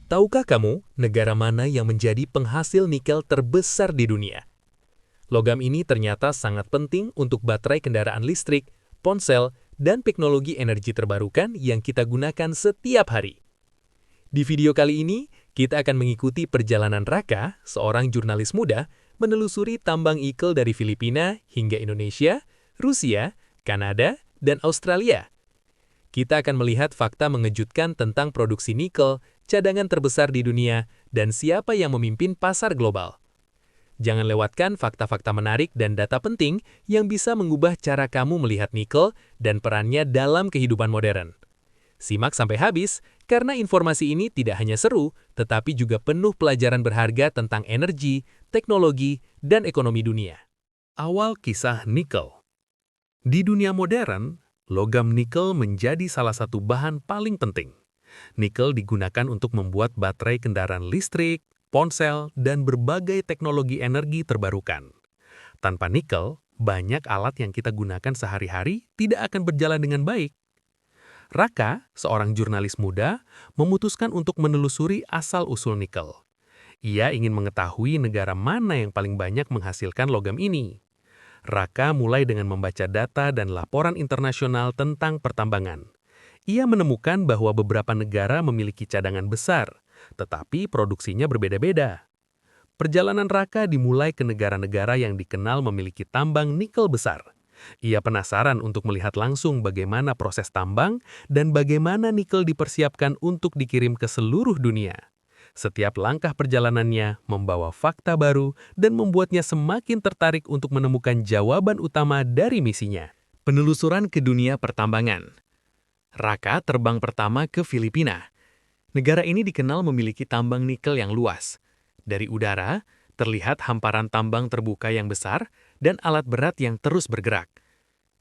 Tahukah kamu negara mana yang menjadi penghasil nikel terbesar di dunia? Logam ini ternyata sangat penting untuk baterai kendaraan listrik, ponsel, dan teknologi energi terbarukan yang kita gunakan setiap hari. Di video kali ini, kita akan mengikuti perjalanan Raka, seorang jurnalis muda, menelusuri tambang nikel dari Filipina hingga Indonesia, Rusia, Kanada, dan Australia. Kita akan melihat fakta mengejutkan tentang produksi nikel, cadangan terbesar di dunia, dan siapa yang memimpin pasar global. Jangan lewatkan fakta-fakta menarik dan data penting yang bisa mengubah cara kamu melihat nikel dan perannya dalam kehidupan modern. Simak sampai habis, karena informasi ini tidak hanya seru, tetapi juga penuh pelajaran berharga tentang energi, teknologi, dan ekonomi dunia. Awal kisah nikel. Di dunia modern, logam nikel menjadi salah satu bahan paling penting. Nikel digunakan untuk membuat baterai kendaraan listrik, ponsel, dan berbagai teknologi energi terbarukan. Tanpa nikel, banyak alat yang kita gunakan sehari-hari tidak akan berjalan dengan baik. Raka, seorang jurnalis muda, memutuskan untuk menelusuri asal-usul nikel. Ia ingin mengetahui negara mana yang paling banyak menghasilkan logam ini. Raka mulai dengan membaca data dan laporan internasional tentang pertambangan. Ia menemukan bahwa beberapa negara memiliki cadangan besar, tetapi produksinya berbeda-beda. Perjalanan Raka dimulai ke negara-negara yang dikenal memiliki tambang nikel besar. Ia penasaran untuk melihat langsung bagaimana proses tambang dan bagaimana nikel dipersiapkan untuk dikirim ke seluruh dunia. Setiap langkah perjalanannya membawa fakta baru dan membuatnya semakin tertarik untuk menemukan jawaban utama dari misinya. Penelusuran ke dunia pertambangan. Raka terbang pertama ke Filipina. Negara ini dikenal memiliki tambang nikel yang luas. Dari udara, terlihat hamparan tambang terbuka yang besar dan alat berat yang terus bergerak.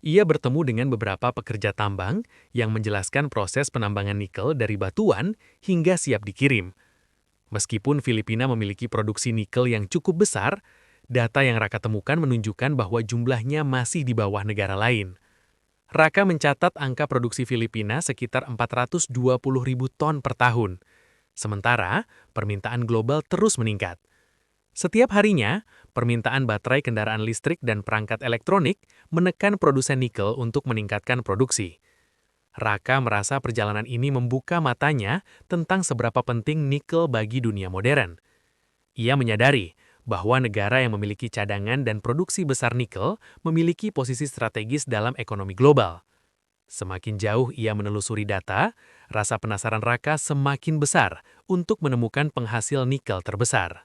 Ia bertemu dengan beberapa pekerja tambang yang menjelaskan proses penambangan nikel dari batuan hingga siap dikirim. Meskipun Filipina memiliki produksi nikel yang cukup besar, data yang Raka temukan menunjukkan bahwa jumlahnya masih di bawah negara lain. Raka mencatat angka produksi Filipina sekitar 420.000 ton per tahun. Sementara, permintaan global terus meningkat. Setiap harinya, permintaan baterai kendaraan listrik dan perangkat elektronik menekan produsen nikel untuk meningkatkan produksi. Raka merasa perjalanan ini membuka matanya tentang seberapa penting nikel bagi dunia modern. Ia menyadari bahwa negara yang memiliki cadangan dan produksi besar nikel memiliki posisi strategis dalam ekonomi global. Semakin jauh ia menelusuri data, rasa penasaran Raka semakin besar untuk menemukan penghasil nikel terbesar.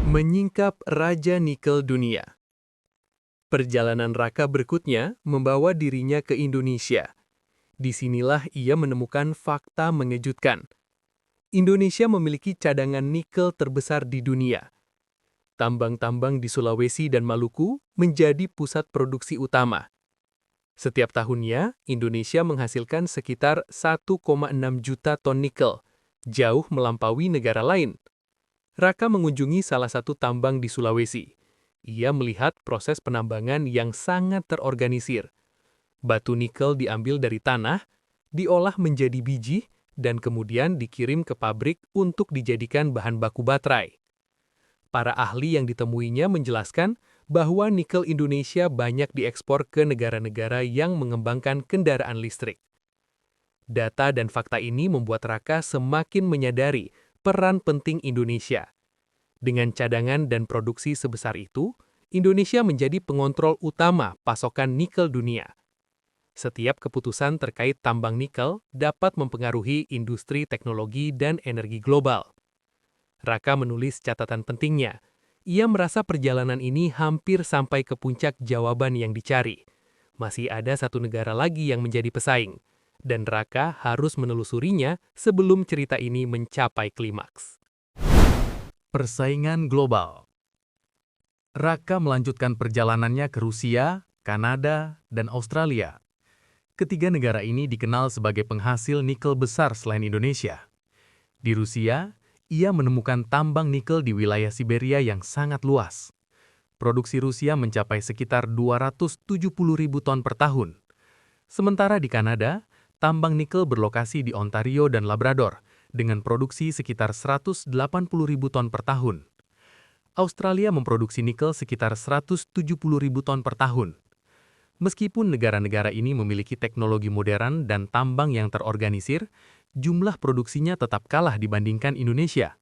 Menyingkap Raja Nikel Dunia. Perjalanan Raka berikutnya membawa dirinya ke Indonesia. Disinilah ia menemukan fakta mengejutkan. Indonesia memiliki cadangan nikel terbesar di dunia. Tambang-tambang di Sulawesi dan Maluku menjadi pusat produksi utama. Setiap tahunnya, Indonesia menghasilkan sekitar 1,6 juta ton nikel, jauh melampaui negara lain. Raka mengunjungi salah satu tambang di Sulawesi. Ia melihat proses penambangan yang sangat terorganisir. Batu nikel diambil dari tanah, diolah menjadi biji, dan kemudian dikirim ke pabrik untuk dijadikan bahan baku baterai. Para ahli yang ditemuinya menjelaskan bahwa nikel Indonesia banyak diekspor ke negara-negara yang mengembangkan kendaraan listrik. Data dan fakta ini membuat Raka semakin menyadari peran penting Indonesia. Dengan cadangan dan produksi sebesar itu, Indonesia menjadi pengontrol utama pasokan nikel dunia. Setiap keputusan terkait tambang nikel dapat mempengaruhi industri teknologi dan energi global. Raka menulis catatan pentingnya. Ia merasa perjalanan ini hampir sampai ke puncak jawaban yang dicari. Masih ada satu negara lagi yang menjadi pesaing, dan Raka harus menelusurinya sebelum cerita ini mencapai klimaks. Persaingan global. Raka melanjutkan perjalanannya ke Rusia, Kanada, dan Australia. Ketiga negara ini dikenal sebagai penghasil nikel besar selain Indonesia. Di Rusia, ia menemukan tambang nikel di wilayah Siberia yang sangat luas. Produksi Rusia mencapai sekitar 270.000 ton per tahun. Sementara di Kanada, tambang nikel berlokasi di Ontario dan Labrador, dengan produksi sekitar 180.000 ton per tahun. Australia memproduksi nikel sekitar 170.000 ton per tahun. Meskipun negara-negara ini memiliki teknologi modern dan tambang yang terorganisir, jumlah produksinya tetap kalah dibandingkan Indonesia.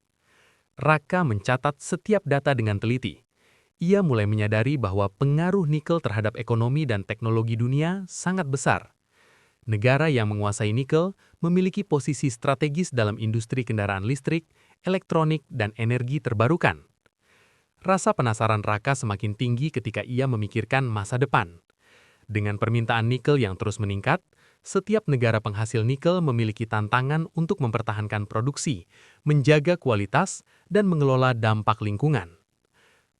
Raka mencatat setiap data dengan teliti. Ia mulai menyadari bahwa pengaruh nikel terhadap ekonomi dan teknologi dunia sangat besar. Negara yang menguasai nikel memiliki posisi strategis dalam industri kendaraan listrik, elektronik, dan energi terbarukan. Rasa penasaran Raka semakin tinggi ketika ia memikirkan masa depan. Dengan permintaan nikel yang terus meningkat, setiap negara penghasil nikel memiliki tantangan untuk mempertahankan produksi, menjaga kualitas, dan mengelola dampak lingkungan.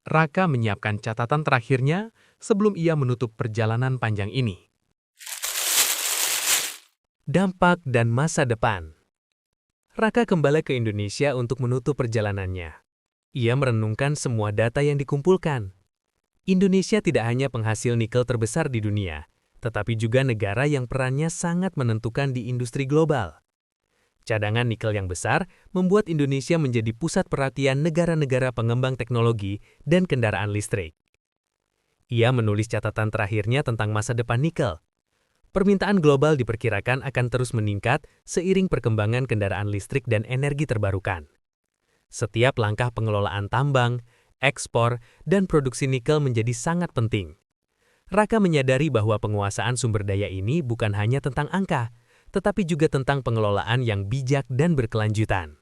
Raka menyiapkan catatan terakhirnya sebelum ia menutup perjalanan panjang ini. Dampak dan masa depan. Raka kembali ke Indonesia untuk menutup perjalanannya. Ia merenungkan semua data yang dikumpulkan. Indonesia tidak hanya penghasil nikel terbesar di dunia, tetapi juga negara yang perannya sangat menentukan di industri global. Cadangan nikel yang besar membuat Indonesia menjadi pusat perhatian negara-negara pengembang teknologi dan kendaraan listrik. Ia menulis catatan terakhirnya tentang masa depan nikel. Permintaan global diperkirakan akan terus meningkat seiring perkembangan kendaraan listrik dan energi terbarukan. Setiap langkah pengelolaan tambang, ekspor, dan produksi nikel menjadi sangat penting. Raka menyadari bahwa penguasaan sumber daya ini bukan hanya tentang angka, tetapi juga tentang pengelolaan yang bijak dan berkelanjutan.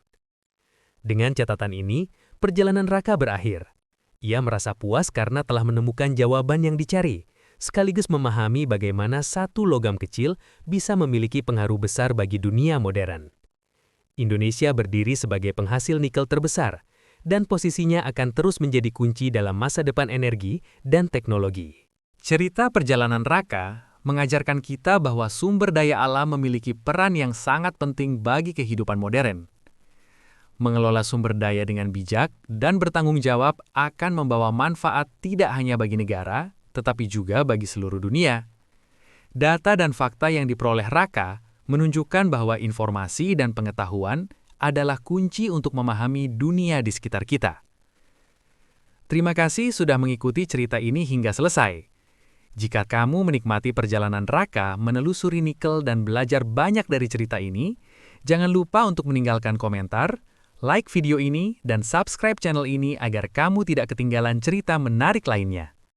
Dengan catatan ini, perjalanan Raka berakhir. Ia merasa puas karena telah menemukan jawaban yang dicari, sekaligus memahami bagaimana satu logam kecil bisa memiliki pengaruh besar bagi dunia modern. Indonesia berdiri sebagai penghasil nikel terbesar, dan posisinya akan terus menjadi kunci dalam masa depan energi dan teknologi. Cerita perjalanan Raka mengajarkan kita bahwa sumber daya alam memiliki peran yang sangat penting bagi kehidupan modern. Mengelola sumber daya dengan bijak dan bertanggung jawab akan membawa manfaat tidak hanya bagi negara, tetapi juga bagi seluruh dunia. Data dan fakta yang diperoleh Raka menunjukkan bahwa informasi dan pengetahuan adalah kunci untuk memahami dunia di sekitar kita. Terima kasih sudah mengikuti cerita ini hingga selesai. Jika kamu menikmati perjalanan Raka menelusuri nikel dan belajar banyak dari cerita ini, jangan lupa untuk meninggalkan komentar, like video ini, dan subscribe channel ini agar kamu tidak ketinggalan cerita menarik lainnya.